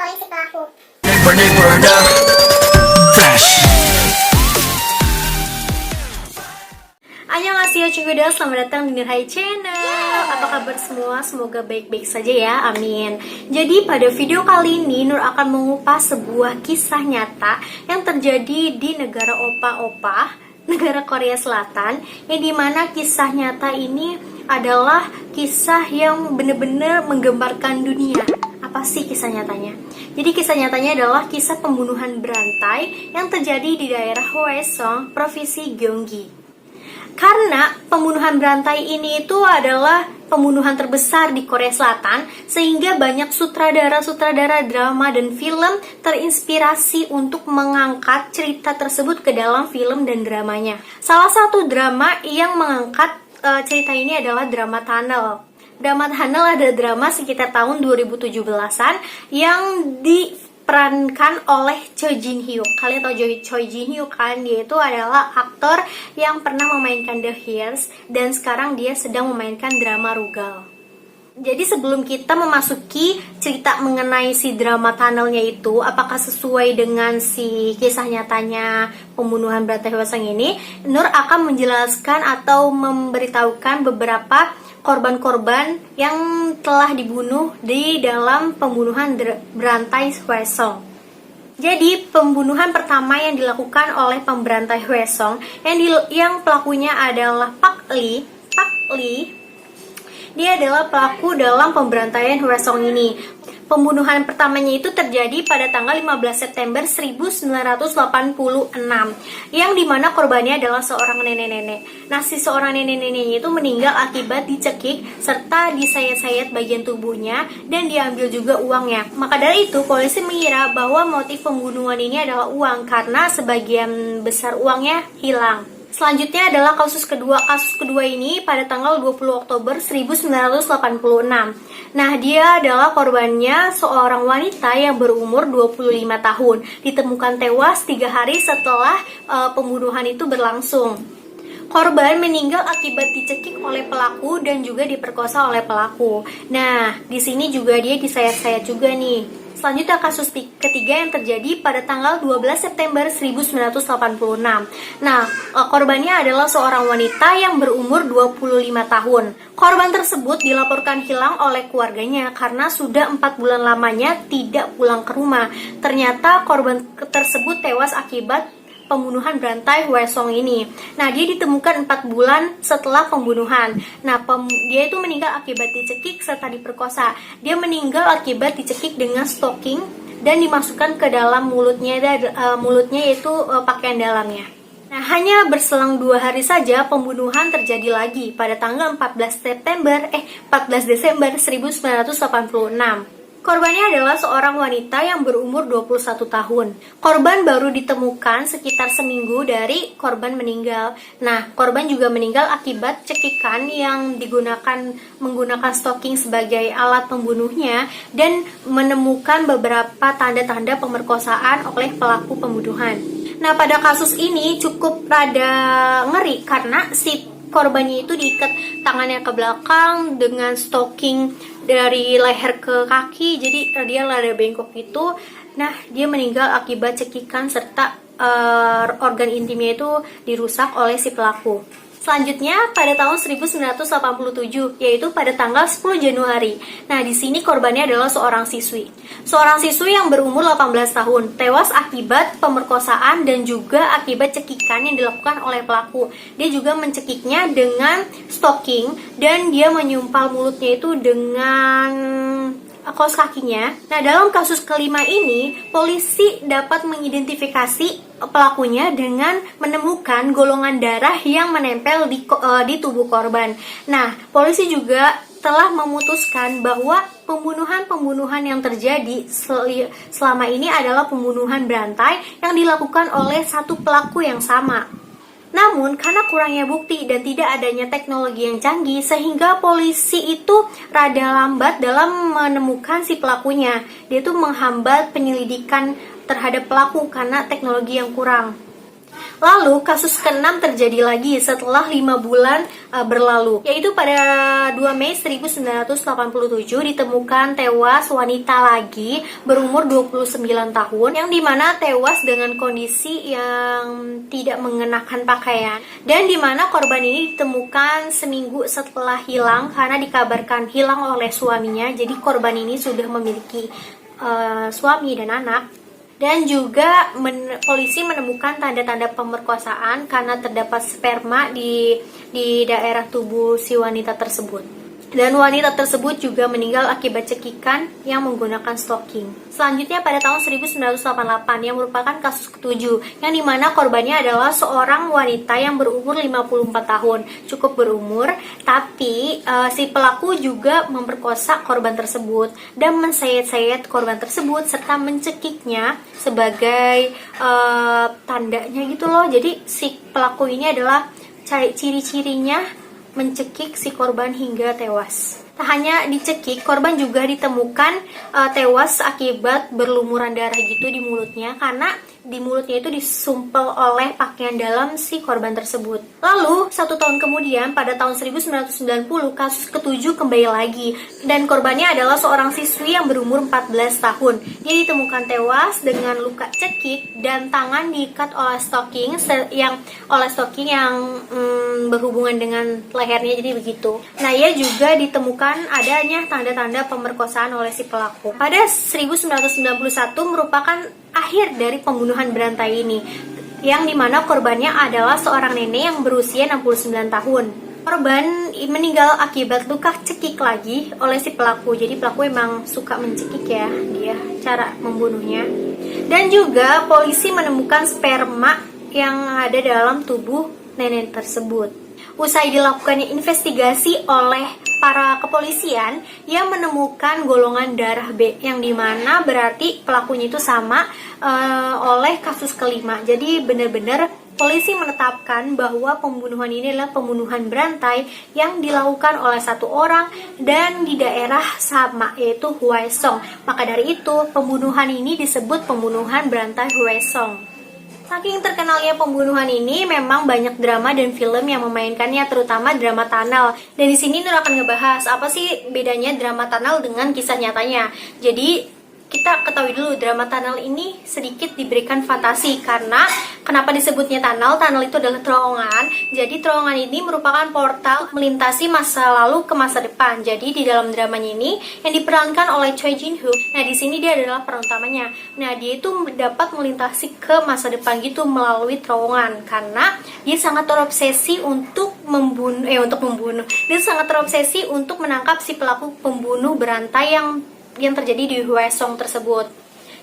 oleh si pelaku. Annyeonghaseyo Cikuda, selamat datang di Nurhai Channel. Apa kabar semua? Semoga baik-baik saja ya, amin. Jadi pada video kali ini Nur akan mengupas sebuah kisah nyata yang terjadi di negara opa-opa, negara Korea Selatan, yang dimana kisah nyata ini adalah kisah yang benar-benar menggemparkan dunia. Apa sih kisah nyatanya? Jadi kisah nyatanya adalah kisah pembunuhan berantai yang terjadi di daerah Hwaesong, Provinsi Gyeonggi. Karena pembunuhan berantai ini itu adalah pembunuhan terbesar di Korea Selatan, sehingga banyak sutradara-sutradara drama dan film terinspirasi untuk mengangkat cerita tersebut ke dalam film dan dramanya. Salah satu drama yang mengangkat cerita ini adalah drama Tunnel. Drama Tunnel adalah drama sekitar tahun 2017-an yang diperankan oleh Choi Jin Hyuk. Kalian tahu Choi Jin Hyuk kan? Dia itu adalah aktor yang pernah memainkan The Hears dan sekarang dia sedang memainkan drama Rugal. Jadi sebelum kita memasuki cerita mengenai si drama Tunnelnya itu, apakah sesuai dengan si kisah nyatanya pembunuhan berantai Hwaesong ini, Nur akan menjelaskan atau memberitahukan beberapa korban-korban yang telah dibunuh di dalam pembunuhan berantai Hwaesong. Jadi pembunuhan pertama yang dilakukan oleh pemberantai Hwaesong yang pelakunya adalah Park Lee. Dia adalah pelaku dalam pemberantaian Hwaesong ini. Pembunuhan pertamanya itu terjadi pada tanggal 15 September 1986, yang dimana korbannya adalah seorang nenek-nenek. Nah, si seorang nenek-neneknya itu meninggal akibat dicekik serta disayat-sayat bagian tubuhnya dan diambil juga uangnya. Maka dari itu, polisi mengira bahwa motif pembunuhan ini adalah uang karena sebagian besar uangnya hilang. Selanjutnya adalah kasus kedua. Kasus kedua ini pada tanggal 20 Oktober 1986. Nah, dia adalah korbannya seorang wanita yang berumur 25 tahun. Ditemukan tewas 3 hari setelah pembunuhan itu berlangsung. Korban meninggal akibat dicekik oleh pelaku dan juga diperkosa oleh pelaku. Nah, di sini juga dia disayat-sayat juga nih. Selanjutnya kasus ketiga yang terjadi pada tanggal 12 September 1986. Nah, korbannya adalah seorang wanita yang berumur 25 tahun. Korban tersebut dilaporkan hilang oleh keluarganya karena sudah 4 bulan lamanya tidak pulang ke rumah. Ternyata korban tersebut tewas akibat pembunuhan berantai Hwaesong ini. Nah, dia ditemukan 4 bulan setelah pembunuhan. Nah, dia itu meninggal akibat dicekik serta diperkosa. Dia meninggal akibat dicekik dengan stocking dan dimasukkan ke dalam mulutnya yaitu pakaian dalamnya. Nah, hanya berselang 2 hari saja pembunuhan terjadi lagi pada tanggal 14 Desember 1986. Korbannya adalah seorang wanita yang berumur 21 tahun. Korban baru ditemukan sekitar seminggu dari korban meninggal. Nah, korban juga meninggal akibat cekikan yang menggunakan stocking sebagai alat pembunuhnya dan menemukan beberapa tanda-tanda pemerkosaan oleh pelaku pembunuhan. Nah, pada kasus ini cukup rada ngeri karena si korbannya itu diikat tangannya ke belakang dengan stocking dari leher ke kaki, jadi dia rada bengkok gitu. Nah, dia meninggal akibat cekikan serta organ intimnya itu dirusak oleh si pelaku. Selanjutnya pada tahun 1987, yaitu pada tanggal 10 Januari. Nah, di sini korbannya adalah seorang siswi. Seorang siswi yang berumur 18 tahun, tewas akibat pemerkosaan dan juga akibat cekikan yang dilakukan oleh pelaku. Dia juga mencekiknya dengan stocking dan dia menyumpal mulutnya itu dengan kaos kakinya. Nah, dalam kasus kelima ini, polisi dapat mengidentifikasi pelakunya dengan menemukan golongan darah yang menempel di tubuh korban. Nah, polisi juga telah memutuskan bahwa pembunuhan yang terjadi selama ini adalah pembunuhan berantai yang dilakukan oleh satu pelaku yang sama. Namun, karena kurangnya bukti dan tidak adanya teknologi yang canggih, sehingga polisi itu rada lambat dalam menemukan si pelakunya. Dia itu menghambat penyelidikan terhadap pelaku karena teknologi yang kurang. Lalu kasus ke-6 terjadi lagi setelah 5 bulan berlalu, yaitu pada 2 Mei 1987 ditemukan tewas wanita lagi berumur 29 tahun, yang dimana tewas dengan kondisi yang tidak mengenakan pakaian, dan dimana korban ini ditemukan seminggu setelah hilang karena dikabarkan hilang oleh suaminya. Jadi korban ini sudah memiliki suami dan anak. Dan juga polisi menemukan tanda-tanda pemerkosaan karena terdapat sperma di daerah tubuh si wanita tersebut. Dan wanita tersebut juga meninggal akibat cekikan yang menggunakan stocking. Selanjutnya pada tahun 1988 yang merupakan kasus ke-7, yang dimana korbannya adalah seorang wanita yang berumur 54 tahun, cukup berumur, tapi si pelaku juga memperkosa korban tersebut dan mensayat-sayat korban tersebut serta mencekiknya sebagai tandanya gitu loh. Jadi si pelaku ini adalah ciri-cirinya mencekik si korban hingga tewas. Tak hanya dicekik, korban juga ditemukan tewas akibat berlumuran darah gitu di mulutnya, karena di mulutnya itu disumpel oleh pakaian dalam si korban tersebut. Lalu 1 tahun kemudian pada tahun 1990 kasus ke-7 kembali lagi, dan korbannya adalah seorang siswi yang berumur 14 tahun. Dia ditemukan tewas dengan luka cekik dan tangan diikat oleh stocking yang berhubungan dengan lehernya, jadi begitu. Nah, ia juga ditemukan adanya tanda-tanda pemerkosaan oleh si pelaku. Pada 1991 merupakan akhir dari pembunuhan berantai ini, yang dimana korbannya adalah seorang nenek yang berusia 69 tahun. Korban meninggal akibat luka cekik lagi oleh si pelaku. Jadi pelaku emang suka mencekik ya dia cara membunuhnya. Dan juga polisi menemukan sperma yang ada dalam tubuh nenek tersebut. Usai dilakukannya investigasi oleh para kepolisian, ia menemukan golongan darah B, yang dimana berarti pelakunya itu sama oleh kasus kelima. Jadi benar-benar polisi menetapkan bahwa pembunuhan ini adalah pembunuhan berantai yang dilakukan oleh satu orang dan di daerah sama, yaitu Hwaesong. Maka dari itu pembunuhan ini disebut pembunuhan berantai Hwaesong. Saking terkenalnya pembunuhan ini, memang banyak drama dan film yang memainkannya, terutama drama tunnel. Dan di sini Nur akan ngebahas apa sih bedanya drama tunnel dengan kisah nyatanya. Jadi kita ketahui dulu, drama tunnel ini sedikit diberikan fantasi, karena kenapa disebutnya tunnel? Tunnel itu adalah terowongan. Jadi terowongan ini merupakan portal melintasi masa lalu ke masa depan. Jadi di dalam dramanya ini yang diperankan oleh Choi Jin Hook. Nah, di sini dia adalah peran utamanya. Nah, dia itu dapat melintasi ke masa depan gitu melalui terowongan, karena dia sangat terobsesi untuk membunuh. Dia sangat terobsesi untuk menangkap si pelaku pembunuh berantai yang terjadi di Hwaesong tersebut.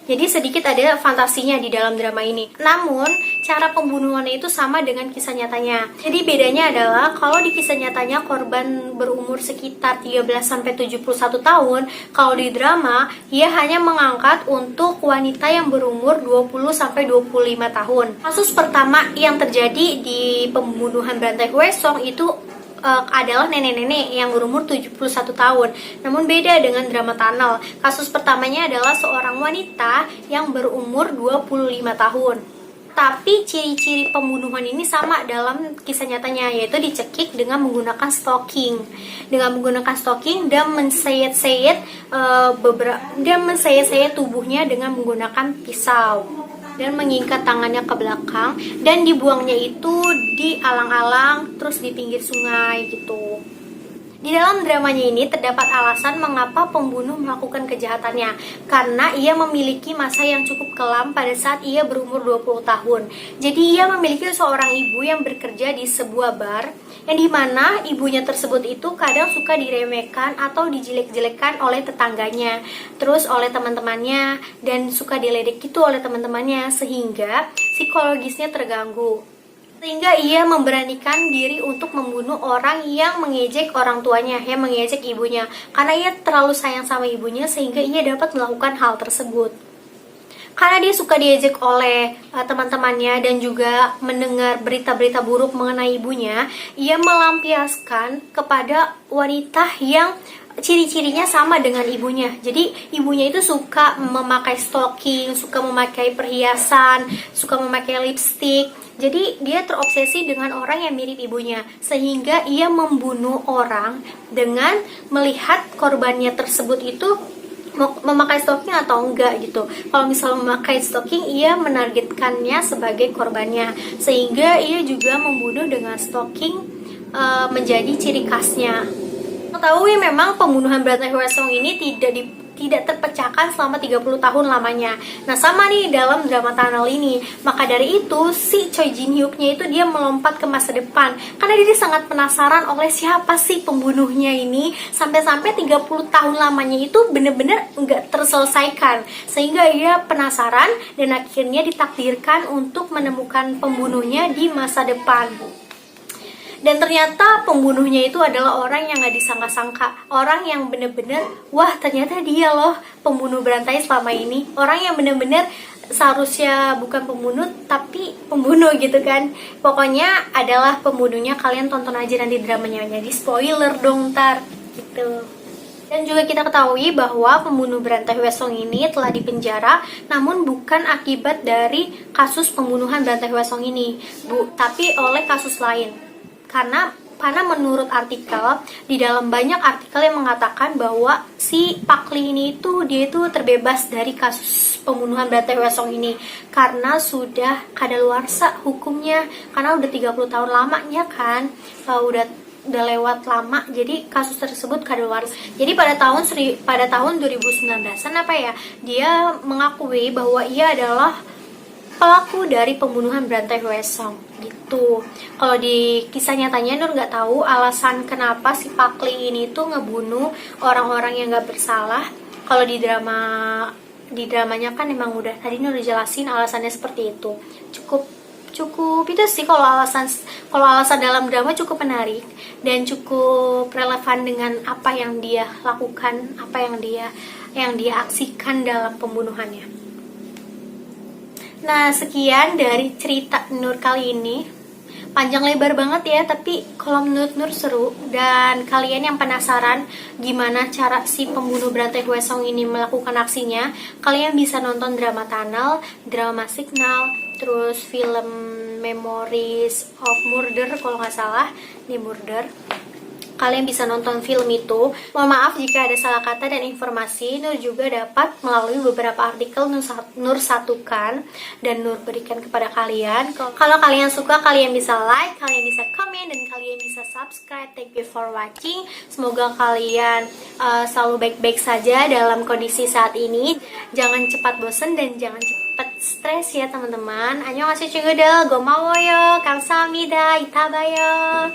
Jadi sedikit ada fantasinya di dalam drama ini. Namun, cara pembunuhannya itu sama dengan kisah nyatanya. Jadi bedanya adalah kalau di kisah nyatanya korban berumur sekitar 13-71 tahun, kalau di drama ia hanya mengangkat untuk wanita yang berumur 20-25 tahun. Kasus pertama yang terjadi di pembunuhan berantai Hwaesong itu adalah nenek-nenek yang berumur 71 tahun. Namun beda dengan drama tunnel. Kasus pertamanya adalah seorang wanita yang berumur 25 tahun. Tapi ciri-ciri pembunuhan ini sama dalam kisah nyatanya, yaitu dicekik dengan menggunakan stocking. Dan mensayat-sayat tubuhnya dengan menggunakan pisau. Dan mengikat tangannya ke belakang dan dibuangnya itu di alang-alang, terus di pinggir sungai gitu. Di dalam dramanya ini terdapat alasan mengapa pembunuh melakukan kejahatannya, karena ia memiliki masa yang cukup kelam pada saat ia berumur 20 tahun. Jadi ia memiliki seorang ibu yang bekerja di sebuah bar, yang dimana ibunya tersebut itu kadang suka diremehkan atau dijelek-jelekan oleh tetangganya, terus oleh teman-temannya, dan suka diledek itu oleh teman-temannya, sehingga psikologisnya terganggu. Sehingga ia memberanikan diri untuk membunuh orang yang mengejek orang tuanya, yang mengejek ibunya. Karena ia terlalu sayang sama ibunya, sehingga ia dapat melakukan hal tersebut. Karena dia suka diejek oleh teman-temannya dan juga mendengar berita-berita buruk mengenai ibunya, ia melampiaskan kepada wanita yang ciri-cirinya sama dengan ibunya. Jadi ibunya itu suka memakai stocking, suka memakai perhiasan, suka memakai lipstick. Jadi dia terobsesi dengan orang yang mirip ibunya, sehingga ia membunuh orang dengan melihat korbannya tersebut itu memakai stocking atau enggak gitu. Kalau misalnya memakai stocking, ia menargetkannya sebagai korbannya, sehingga ia juga membunuh dengan stocking menjadi ciri khasnya. Mengetahui memang pembunuhan berantai Hwasong ini tidak terpecahkan selama 30 tahun lamanya. Nah, sama nih dalam drama tunnel ini. Maka dari itu, si Choi Jin Hyuknya itu dia melompat ke masa depan. Karena dia sangat penasaran oleh siapa sih pembunuhnya ini. Sampai-sampai 30 tahun lamanya itu benar-benar nggak terselesaikan. Sehingga ia penasaran dan akhirnya ditakdirkan untuk menemukan pembunuhnya di masa depan. Dan ternyata pembunuhnya itu adalah orang yang gak disangka-sangka. Orang yang bener-bener, wah ternyata dia loh pembunuh berantai selama ini. Orang yang bener-bener seharusnya bukan pembunuh, tapi pembunuh gitu kan. Pokoknya adalah pembunuhnya, kalian tonton aja nanti dramanya. Jadi spoiler dong ntar gitu. Dan juga kita ketahui bahwa pembunuh berantai Hwasong ini telah dipenjara, namun bukan akibat dari kasus pembunuhan berantai Hwasong ini, tapi oleh kasus lain. Karena menurut artikel, di dalam banyak artikel yang mengatakan bahwa si Pak Lee ini dia itu terbebas dari kasus pembunuhan berantai Hwasong ini karena sudah kadaluarsa hukumnya, karena udah 30 tahun lamanya kan, udah lewat lama, jadi kasus tersebut kadaluarsa. Jadi pada tahun 2019-an dia mengakui bahwa ia adalah pelaku dari pembunuhan berantai Hwasong gitu. Kalau di kisah nyatanya Nur nggak tahu alasan kenapa si Pak Lee ini tuh ngebunuh orang-orang yang nggak bersalah. Kalau di dramanya kan emang udah tadi Nur jelasin alasannya seperti itu. Cukup itu sih kalau alasan dalam drama cukup menarik dan cukup relevan dengan apa yang dia lakukan, apa yang dia aksikan dalam pembunuhannya. Nah, sekian dari cerita Nur kali ini. Panjang lebar banget ya, tapi kalau menurut Nur seru. Dan kalian yang penasaran gimana cara si pembunuh berantai Hwasong ini melakukan aksinya, kalian bisa nonton drama Tunnel, drama Signal, terus film Memories of Murder kalau nggak salah, di Murder. Kalian bisa nonton film itu. Mohon maaf jika ada salah kata dan informasi. Nur juga dapat melalui beberapa artikel Nur satukan dan Nur berikan kepada kalian. Kalau kalian suka, kalian bisa like, kalian bisa komen, dan kalian bisa subscribe. Thank you for watching. Semoga kalian selalu baik-baik saja dalam kondisi saat ini. Jangan cepat bosan dan jangan cepat stres ya teman-teman. Annyeonghaseyo 친구들, 고마워요, 감사합니다, 이따 봐요.